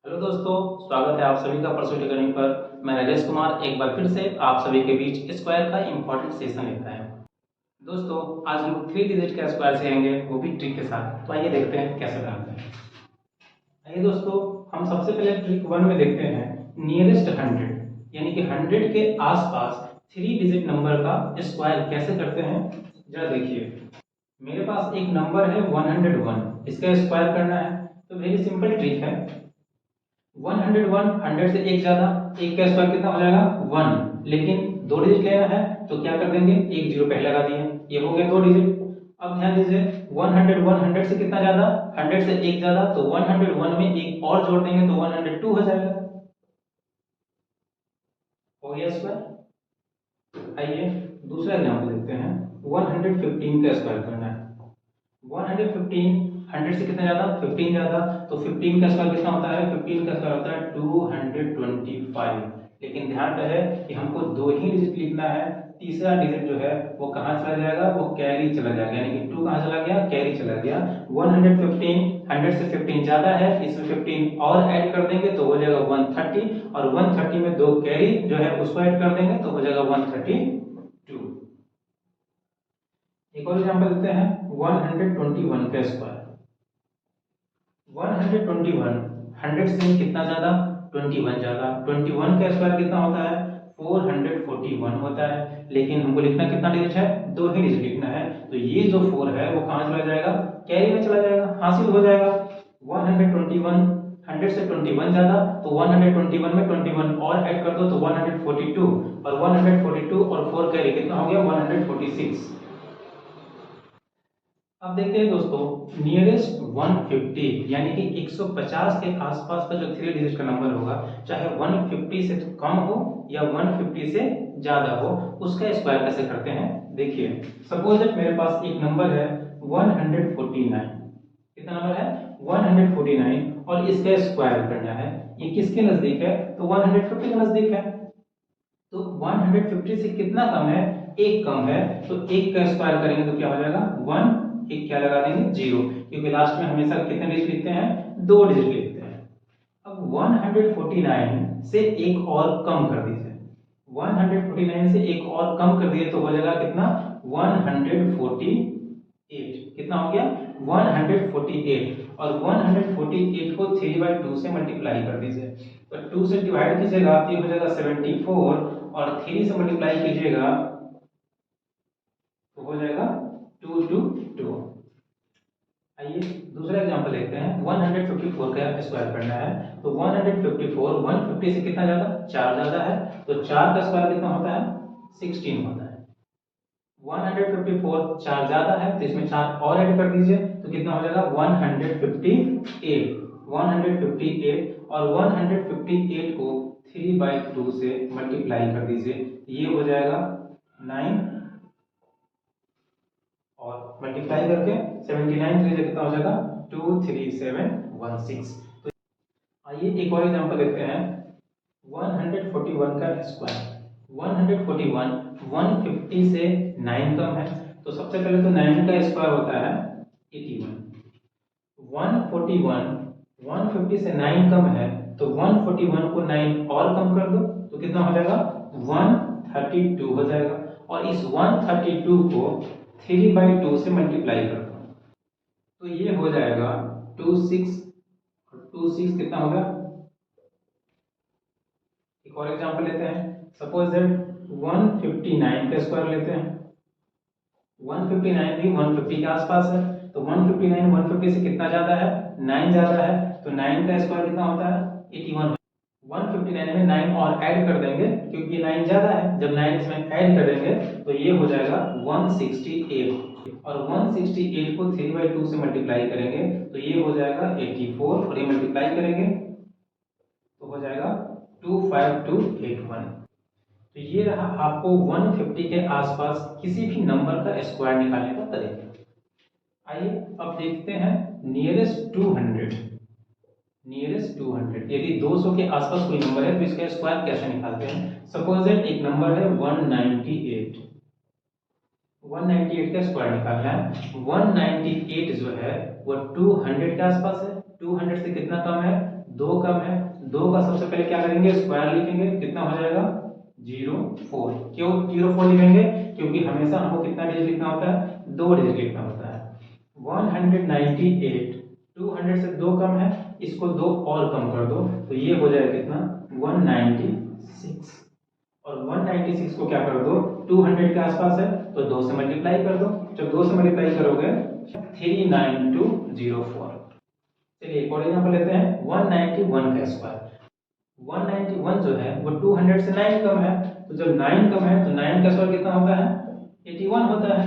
Hello दोस्तों, स्वागत है आप सभी का परसों अकेडमी पर। मैं राजेश कुमार एक बार फिर से आप सभी के बीच स्क्वायर का इम्पोर्टेंट सेशन लेकर आया हूं। दोस्तों, आज हम 3 डिजिट का स्क्वायर सीखेंगे, वो भी ट्रिक के साथ। तो आइए देखते हैं कैसे बनाते हैं। आइए दोस्तों, हम सबसे पहले ट्रिक 1 में देखते हैं नियरेस्ट 100 यानी कि 100 के आसपास 3 डिजिट नंबर का स्क्वायर कैसे करते हैं। जरा देखिए, मेरे पास एक नंबर है 101, इसका स्क्वायर करना है। तो वेरी सिंपल ट्रिक है। 101 100 से एक ज्यादा, एक का स्क्वायर कितना हो जाएगा 1, लेकिन दो डिजिट लेना है तो क्या कर देंगे, एक जीरो पहले लगा दिए, ये हो गया दो डिजिट। अब ध्यान दीजिए 101 100 से कितना ज्यादा, 100 से एक ज्यादा, तो 101 में एक और जोड़ देंगे तो 102 हो जाएगा। हो गया स्क्वायर। आइए दूसरा एग्जांपल देखते हैं। 115 का स्क्वायर करना है। 115 100 से कितना ज्यादा, 15 ज्यादा, तो 15 का स्क्वायर कितना होता है, 15 का स्क्वायर होता है 225। लेकिन ध्यान रहे कि हमको दो ही डिजिट लिखना है। तीसरा डिजिट जो है वो कहाँ चला जाएगा, वो कैरी चला जाएगा, यानी कि 2 कहाँ चला गया, कैरी चला गया। 115 100 से 15 ज्यादा है, इसमें 15 और ऐड कर देंगे तो हो जाएगा 130, और 130 में दो कैरी जो है उसको ऐड कर देंगे तो हो जाएगा 132। एक और एग्जांपल देते हैं 121 का स्क्वायर। 121 100 से कितना ज्यादा, 21 ज्यादा, 21 का स्क्वायर कितना होता है 441 होता है, लेकिन हमको लिखना कितना डिजिट है, दो ही डिजिट लिखना है। तो ये जो 4 है वो कहाँ चला जाएगा, कैरी में चला जाएगा, हासिल हो जाएगा। 121 100 से 21 ज्यादा, तो 121 में 21 और ऐड कर दो तो 142, और 142 और 4 कैरी कितना हो गया 146। अब देखते हैं दोस्तों, नियरेस्ट 150 यानी कि 150 के आसपास का जो 3 डिजिट का नंबर होगा, चाहे 150 से कम हो या 150 से ज्यादा हो, उसका स्क्वायर कैसे करते हैं। देखिए, सपोज दैट मेरे पास एक नंबर है 149। कितना नंबर है 149, और इसका स्क्वायर करना है। ये किसके नजदीक है, तो 150 के नजदीक है। तो 150 से कितना कम है, एक कम है, तो एक का स्क्वायर करेंगे तो क्या हो जाएगा 1, एक क्या लगा देंगे जीरो, क्योंकि लास्ट में हमेशा कितने डिजिट लिखते हैं, दो डिजिट लिखते हैं। अब 149 से एक और कम कर दीजिए, 149 से एक और कम कर दिए तो हो जाएगा कितना 148। कितना हो गया 148, और 148 को 3/2 से मल्टीप्लाई कर दीजिए। तो 2 से डिवाइड कीजिएगा तो ये हो जाएगा 74, और 3 से मल्टीप्लाई कीजिएगा तो हो जाएगा 222। आइए दूसरा एग्जांपल लेते हैं। 154 का स्क्वायर करना है। तो 154 150 से कितना ज्यादा, 4 ज्यादा है, तो 4 का स्क्वायर कितना होता है 16 होता है। 154 4 ज्यादा है तो इसमें 4 और ऐड कर दीजिए तो कितना हो जाएगा 158। 158, और 158 को 3/2 से मल्टीप्लाई कर दीजिए, ये हो जाएगा 9, और मल्टीप्लाई करके 79 3 कितना हो जाएगा 23716। तो आइए एक और एग्जांपल लेते हैं। 141 का स्क्वायर। 141 150 से 9 कम है, तो सबसे पहले तो 9 का स्क्वायर होता है 81। 141 150 से 9 कम है, तो 141 को 9 और कम कर दो तो कितना हो जाएगा 132 हो जाएगा, और इस 132 को 3/2 से मल्टीप्लाई कर दो तो ये हो जाएगा 26। 26 कितना होगा। एक और एग्जांपल लेते हैं। सपोज दैट 159 का स्क्वायर लेते हैं। 159 भी 150 के आसपास है, तो 159 150 से कितना ज्यादा है, 9 ज्यादा है, तो 9 का स्क्वायर कितना होता है 81। 159 में 9 और ऐड कर देंगे क्योंकि 9 ज्यादा है, जब 9 इसमें ऐड कर देंगे तो ये हो जाएगा 168, और 168 को 3/2 से मल्टीप्लाई करेंगे तो ये हो जाएगा 84, और ये मल्टीप्लाई करेंगे तो हो जाएगा 25281। तो ये रहा आपको 150 के आसपास किसी भी नंबर का स्क्वायर निकालने का तरीका। आइए अब देखते हैं नियरेस्ट 200। नियरेस्ट 200 यदि 200 के आसपास कोई नंबर है तो इसका स्क्वायर कैसे निकालते हैं। सपोज दैट एक नंबर है 198। 198 का स्क्वायर निकालना है। 198 जो है वो 200 के आसपास है। 200 से कितना कम है, दो कम है, 2 का सबसे पहले क्या करेंगे, स्क्वायर लिखेंगे, कितना हो जाएगा 04। क्यों 04 लिखेंगे, क्योंकि हमेशा हमको कितना डिजिट लिखना होता है, 2 डिजिट लिखना होता है। 198, 200 से 2 कम है, इसको 2 और कम कर दो तो ये हो जाएगा कितना 196, और 196 को क्या कर दो, 200 के आसपास है तो 2 से मल्टीप्लाई कर दो। जब 2 से मल्टीप्लाई करोगे 39204। चलिए एक और एग्जांपल लेते हैं, 191 का स्क्वायर। 191 जो है वो 200 से 9 कम है, तो जब 9 कम है तो 9 का स्क्वायर कितना होता है, 81 होता है,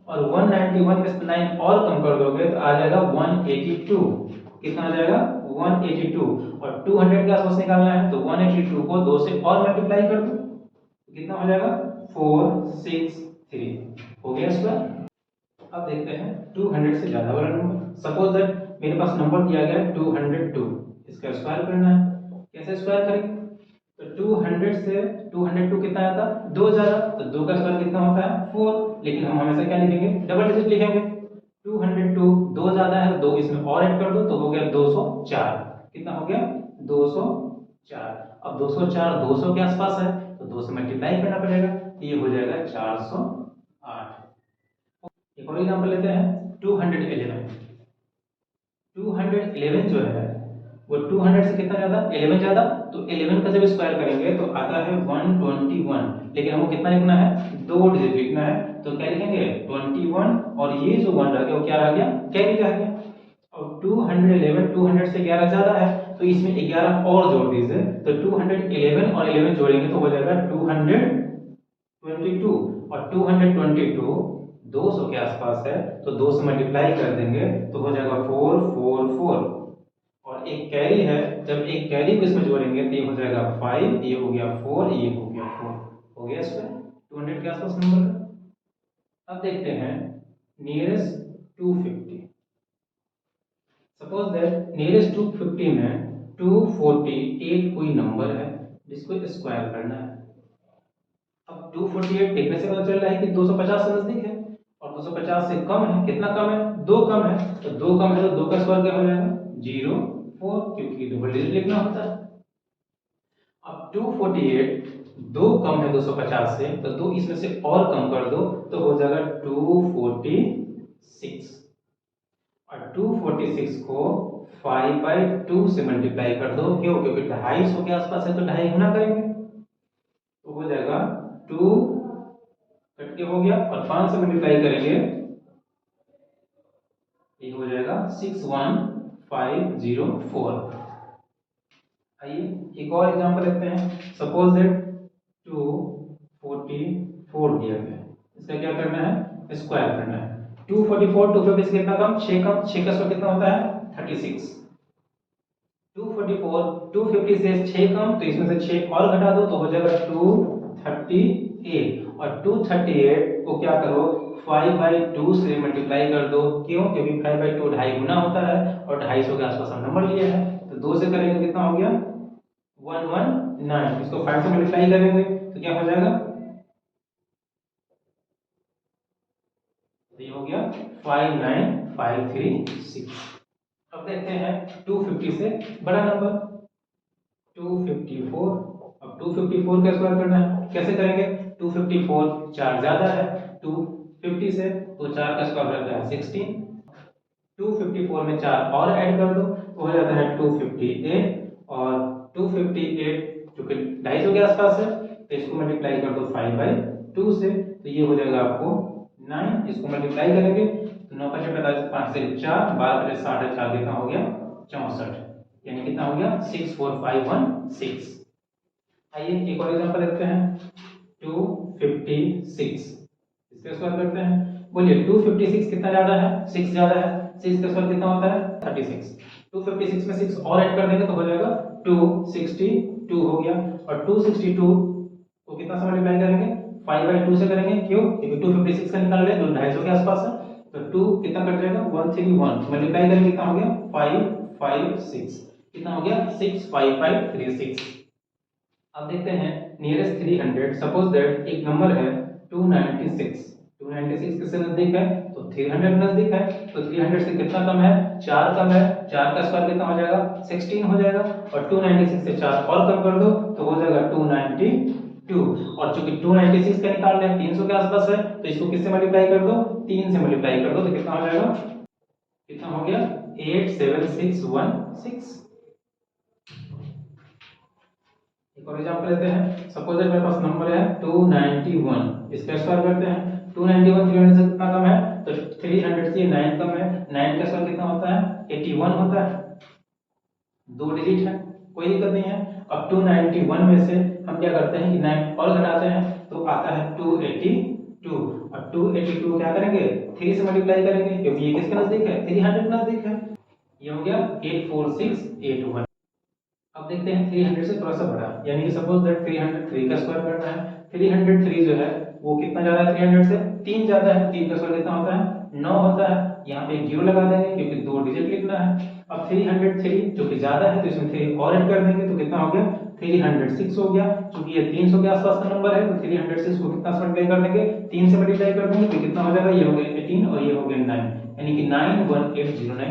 और 191 में से 9 और कम कर दोगे तो आ जाएगा 182। कितना आ जाएगा 182, और 200 के आसपास निकालना है तो 182 को 2 से और मल्टीप्लाई कर दो, कितना हो जाएगा 463। हो गया स्क्वायर। अब देखते हैं 200 से ज्यादा वाला नंबर। सपोज दैट मेरे पास नंबर दिया गया है 202, इसका स्क्वायर करना है। कैसे स्क्वायर करेंगे, तो 200 से 202 कितना आता है, 2 ज्यादा, तो 2 का स्क्वायर कितना होता है 4, लेकिन हम हमेशा क्या लिखेंगे, डबल डिजिट लिखेंगे। 202 2 ज्यादा है, 2 इसमें और ऐड कर दो तो हो गया 204। कितना हो गया 204। अब 204 200 के आसपास है तो 2 से मल्टीप्लाई करना पड़ेगा, ये हो जाएगा 408। एक और एग्जांपल लेते हैं 211। 211 जो है वो 200 से कितना ज्यादा, 11 ज्यादा, तो 11 का जब स्क्वायर करेंगे तो आता है 121, लेकिन हमको कितना लिखना है, 2 डिजिट लिखना है, तो क्या लिखेंगे 21, और ये जो 1 रह गया वो क्या रह गया, कैरी रह गया। और 211 200 से 11 ज्यादा है तो इसमें 11 और जोड़ दीजिए, तो 211 और 11 जोड़ेंगे तो हो जाएगा 222, और 222 200 के आसपास है तो 2 से मल्टीप्लाई कर देंगे तो हो जाएगा 444, और एक कैरी है, जब एक कैरी को इसमें जोड़ेंगे तो ये हो जाएगा 5, ये हो गया 4, ये हो गया 4। हो गया इसमें 200 के आसपास नंबर। अब देखते हैं नियरेस्ट 250। सपोज दैट नियरेस्ट 250 में 248 कोई नंबर है जिसको स्क्वायर करना है। अब 248 देखने से पता चल रहा है कि 250 से नजदीक है, और 250 से कम है, कितना कम है 2 कम है, तो 2 कम है तो 2 का स्क्वायर क्या हो जाएगा 04, क्योंकि डबल डिजिट लिखना होता है। अब 248 2 कम है 250 से, तो 2 इसमें से और कम कर दो तो हो जाएगा 246, और 246 को 5/2 से मल्टीप्लाई कर दो, क्यों, क्योंकि 250 के आसपास है तो 2.5 गुना करेंगे तो हो जाएगा 2 कट के हो गया, और 5 से मल्टीप्लाई करेंगे ये हो जाएगा 61504। आइए एक और एग्जांपल लेते हैं। सपोज दैट 244 दिया गया है, इसका क्या करना है, स्क्वायर करना है। 244 250 से कितना कम, 6 कम, 6 का स्क्वायर कितना होता है 36। 244 250 से 6 कम, तो इसमें से 6 और घटा दो तो हो जाएगा 238, और 238 को क्या करो 5/2 से मल्टीप्लाई कर दो, क्यों, क्योंकि 5/2 2.5 गुना होता है, और 250 के आसपास हम नंबर लिए हैं, तो 2 से करेंगे तो कितना हो गया 119, इसको 5 से मल्टीप्लाई करेंगे तो क्या हो जाएगा, तो ये हो गया 59536। अब देखते हैं 250 से बड़ा नंबर 254। अब 254 का स्क्वायर करना है, कैसे करेंगे, 254 4 ज्यादा है 250 से, तो 4 का स्क्वायर रहता है 16, 254 में 4 और ऐड कर दो तो हो जाता है 258, और 258 जो कि 250 के आसपास है तो इसको मल्टीप्लाई कर दो 5/2 से, तो ये हो जाएगा आपको 9, इसको मल्टीप्लाई करेंगे तो 9 5 45 5 से 4 12 5 60 4 कितना हो गया 64, यानी कितना हो गया 64516। आइए एक और एग्जांपल देखते हैं 256, इसका स्क्वायर करते हैं। बोलिए 256 कितना ज्यादा है, 6 ज्यादा है, 6 का स्क्वायर कितना होता है 36। 256 में 6 और ऐड कर देंगे तो हो जाएगा 262 हो गया, और 262 को कितना से मल्टीप्लाई करेंगे 5/2 से करेंगे, क्यों, क्योंकि 256 का निकाल रहे हैं जो 250 के आसपास है, तो 2 कितना कट जाएगा 131, मल्टीप्लाई करेंगे कितना हो गया 556, कितना हो गया 65536। अब देखते हैं नियरेस्ट 300। सपोज दैट एक नंबर है 296, 296 किससे नजदीक है तो 300 नजदीक है, तो 300 से कितना कम है, 4 कम है, 4 का स्क्वायर कितना हो जाएगा, 16 हो जाएगा, और 296 से 4 और कम कर दो तो हो जाएगा 292, और चूंकि 296 का निकाल रहे हैं 300 के आसपास है, तो इसको किससे मल्टीप्लाई कर दो, 3 से मल्टीप्लाई कर दो, तो कितना हो जाएगा, कितना हो गया, 87616। एक और एग्जांपल लेते हैं, सपोज दैट मेरे पास नंबर है 291, इसका स्क्वायर करते हैं, 291 300 से कितना कम है, तो 300 से 9 कम है, 9 का स्क्वायर कितना होता है, 81 होता है, दो डिजिट है, कोई दिक्कत नहीं है। अब 291 में से हम क्या करते हैं कि 9 और घटाते हैं तो आता है 282, और 282 क्या करेंगे, 3 से मल्टीप्लाई करेंगे क्योंकि ये किसके नजदीक है, 300 नजदीक है, ये हो गया 84681। अब देखते हैं 300 से थोड़ा सा बड़ा, यानी कि सपोज दैट 303 का स्क्वायर करना है, 303 जो है वो कितना ज्यादा है, 300 से 3 ज्यादा है, 3 का स्क्वायर कितना होता है, 9 होता है, यहाँ पे एक जीरो लगा देंगे क्योंकि दो डिजिट लिखना है। अब 303 जो कि ज्यादा है तो इसमें 3 और ऐड कर देंगे तो कितना हो गया, 306 हो गया, क्योंकि ये 300 के आसपास का नंबर है तो 306 को कितना से मल्टीप्लाई कर देंगे, 3 से मल्टीप्लाई कर देंगे तो कितना हो जाएगा, ये हो गया 18 और ये हो गया 9, यानी कि 91809।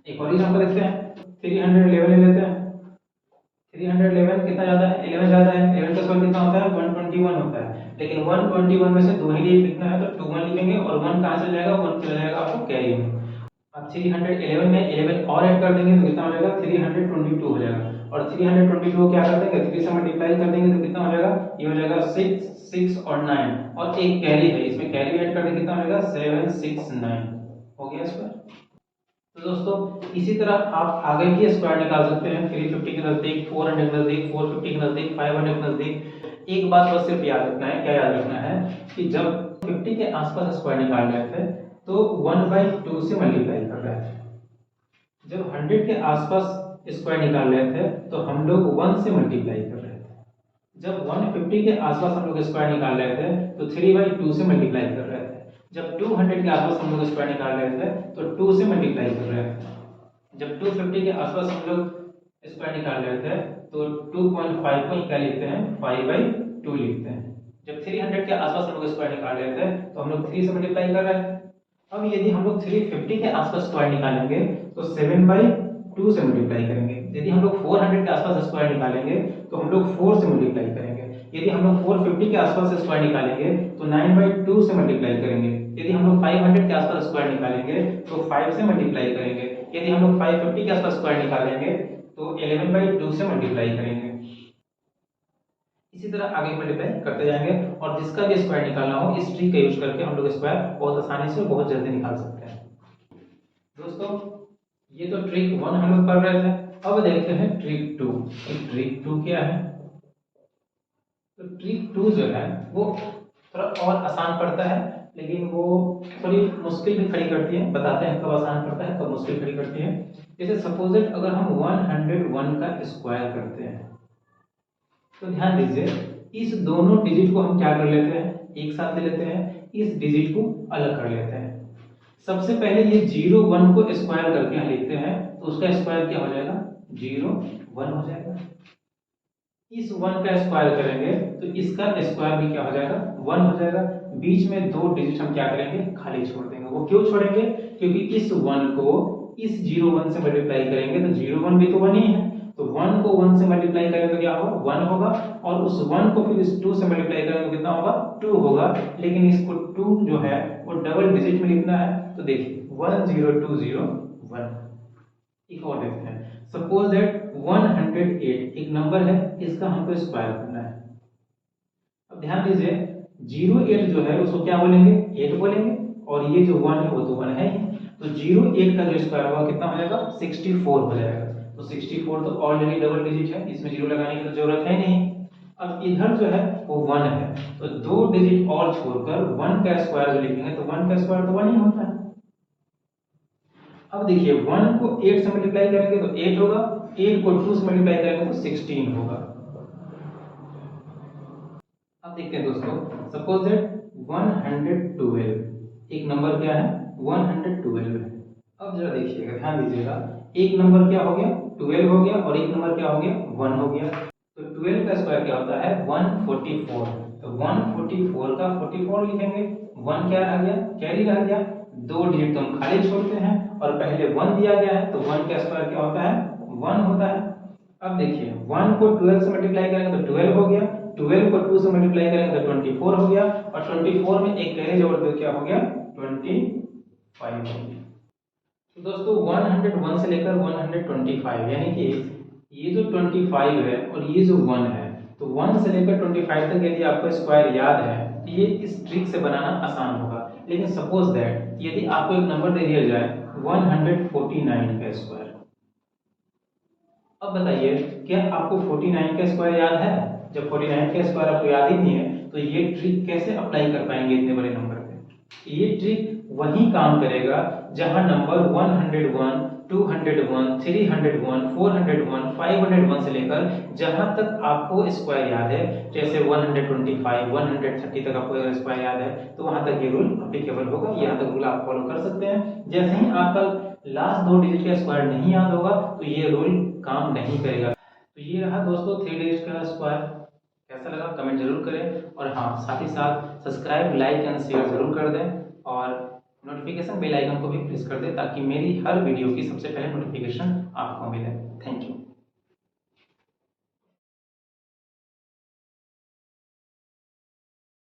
एक और एग्जांपल देखते हैं, 311 ले लेते हैं, 311 कितना ज्यादा है, 11 ज्यादा है, 11 का स्क्वायर कितना होता है, 121 होता है, लेकिन 121 में से दो ही डिजिट लिखना है तो 21 लिखेंगे, और 1 कहां चला जाएगा, 1 चला जाएगा आपको कैरी में। अब 311 में 11 और ऐड कर देंगे तो कितना हो जाएगा, 322 हो जाएगा, और 322 को क्या कर देंगे, 3 से मल्टीप्लाई कर देंगे तो कितना हो जाएगा, ये हो जाएगा 6 6 और 9, और एक कैरी है, इसमें कैरी ऐड कर देंगे कितना हो जाएगा, 769 हो गया स्क्वायर। तो दोस्तों इसी तरह आप आगे भी स्क्वायर निकाल सकते हैं, 350 के नजदीक, 400 के नजदीक, 450 के नजदीक, 500 के नजदीक। एक बात बस सिर्फ याद रखना है, क्या याद रखना है कि जब 50 के आसपास स्क्वायर निकाल रहे थे तो 1/2 से मल्टीप्लाई कर रहे थे, जब 100 के आसपास स्क्वायर निकाल रहे थे तो हम लोग 1 से मल्टीप्लाई कर रहे थे, जब 150 के आसपास हम लोग स्क्वायर निकाल रहे थे तो 3/2 से मल्टीप्लाई कर रहे थे, जब 200 के आसपास हम लोग स्क्वायर निकाल रहे थे तो 2 से मल्टीप्लाई कर रहे थे, जब 250 के आसपास हम लोग स्क्वायर निकाल रहे थे तो 2.5 को क्या लिखते हैं, 5/2 लिखते हैं, जब 300 के आसपास हम लोग स्क्वायर निकाल रहे थे तो हम लोग 3 से मल्टीप्लाई कर रहे हैं। अब यदि हम लोग 350 के आसपास स्क्वायर निकालेंगे तो 7/2 से मल्टीप्लाई करेंगे, यदि हम लोग 400 के आसपास स्क्वायर निकालेंगे तो हम लोग 4 से मल्टीप्लाई करेंगे, यदि हम लोग 450 के आसपास स्क्वायर निकालेंगे तो 9/2 से मल्टीप्लाई करेंगे, यदि हम लोग 500 के आसपास स्क्वायर निकालेंगे तो 5 से मल्टीप्लाई करेंगे, यदि हम लोग 550 के आसपास स्क्वायर निकालेंगे तो 11/2 से मल्टीप्लाई करेंगे। इसी तरह आगे मल्टीप्लाई करते जाएंगे, और जिसका भी स्क्वायर निकालना हो इस ट्रिक का यूज करके हम लोग स्क्वायर बहुत आसानी से बहुत जल्दी निकाल सकते हैं। दोस्तों ये तो ट्रिक 1 हम लोग पढ़ रहे थे, अब देखते हैं ट्रिक 2। ट्रिक 2 क्या है, तो ट्रिक 2 जो है वो थोड़ा और आसान पड़ता है, लेकिन वो थोड़ी मुश्किल भी खड़ी करती है, बताते हैं कब आसान पड़ता है कब मुश्किल खड़ी करती है। जैसे सपोज दैट अगर हम 101 का स्क्वायर करते हैं तो ध्यान दीजिए इस दोनों डिजिट को हम क्या कर लेते हैं, एक साथ ले लेते हैं, इस डिजिट को अलग कर लेते हैं। सबसे पहले ये 0 1 को स्क्वायर करके हम लिखते हैं तो उसका स्क्वायर क्या हो जाएगा, 0 1 हो जाएगा। इस 1 का स्क्वायर करेंगे तो इसका स्क्वायर भी क्या हो जाएगा, 1 हो जाएगा। बीच में दो डिजिट हम क्या करेंगे, खाली छोड़ देंगे। वो क्यों छोड़ेंगे, क्योंकि इस 1 को इस 0 1 से मल्टीप्लाई करेंगे तो 0 1 भी तो 1 ही है, तो 1 को 1 से मल्टीप्लाई करेंगे तो क्या होगा, 1 होगा, और उस 1 को फिर इस 2 से मल्टीप्लाई करेंगे तो कितना होगा, 2 होगा। लेकिन इसको 2 जो है वो डबल डिजिट में लिखना है, तो देखिए 10201। एक और देखते हैं, सपोज दैट 108 एक नंबर है, इसका हमको स्क्वायर करना है। अब ध्यान दीजिए 08 जो है उसको क्या बोलेंगे, 8 बोलेंगे, और ये जो 1 है वो तो 1 है ही, तो 08 का जो स्क्वायर होगा कितना हो जाएगा, 64 हो जाएगा। तो 64 तो ऑलरेडी डबल डिजिट है, इसमें जीरो लगाने की तो जरूरत है नहीं। अब इधर जो है वो 1 है, तो दो डिजिट और छोड़कर 1 का स्क्वायर जो लिखेंगे तो 1 का स्क्वायर तो 1 ही होता है। अब देखिए 1 को 8 से मल्टीप्लाई करेंगे तो 8 होगा, 8 को 2 से मल्टीप्लाई करेंगे तो 16 होगा। अब देखते हैं दोस्तों, सपोज दैट 112 एक नंबर क्या है, 112 है। अब जरा देखिएगा, ध्यान दीजिएगा, एक नंबर क्या हो गया, 12 हो गया, और एक नंबर क्या हो गया, 1 हो गया। तो 12 का स्क्वायर क्या होता है, 144। तो 144 का 44 लिखेंगे, 1 क्या रह गया, कैरी रह गया, दो डिजिट तो हम खाली छोड़ते हैं और पहले 1 दिया गया है तो 1 का स्क्वायर क्या होता है 1 होता है। अब देखिए 1 को 12 से मल्टीप्लाई करेंगे तो 12 हो गया, 12 को 2 से मल्टीप्लाई करेंगे तो 24 हो गया और 24 में एक कैरी जोड़ दो क्या हो गया 25 हो गया। तो दोस्तों 101 से लेकर 125 यानी कि ये जो 25 है और ये जो 1 है तो 1 से लेकर 25 तक यदि आपको स्क्वायर याद है तो ये इस ट्रिक से बनाना आसान होगा। लेकिन सपोज दैट यदि आपको एक नंबर दे दिया जाए 149 का स्क्वायर, अब बताइए क्या आपको 49 का स्क्वायर याद है? जब 49 का स्क्वायर आपको याद ही नहीं है तो ये ट्रिक कैसे अप्लाई कर पाएंगे इतने बड़े नंबर पे? ये ट्रिक वही काम करेगा जहां नंबर 101, 201, 301, 401, 501 से लेकर जहां तक आपको स्क्वायर याद है, जैसे 125, 130 तक आपको स्क्वायर याद है तो वहां तक ये रूल अप्लीकेबल होगा। यहाँ तक रूल आप फॉलो कर सकते हैं। जैसे ही आपका लास्ट दो डिजिट का स्क्वायर नहीं याद होगा तो ये रूल काम नहीं करेगा। तो ये रहा दोस्तों 3 डिजिट का स्क्वायर। कैसा लगा कमेंट जरूर करें और हाँ साथ ही साथ सब्सक्राइब, लाइक एंड शेयर जरूर कर दें और नोटिफिकेशन बेल आइकन को भी प्रेस कर दें ताकि मेरी हर वीडियो की सबसे पहले नोटिफिकेशन आपको मिले। Thank you.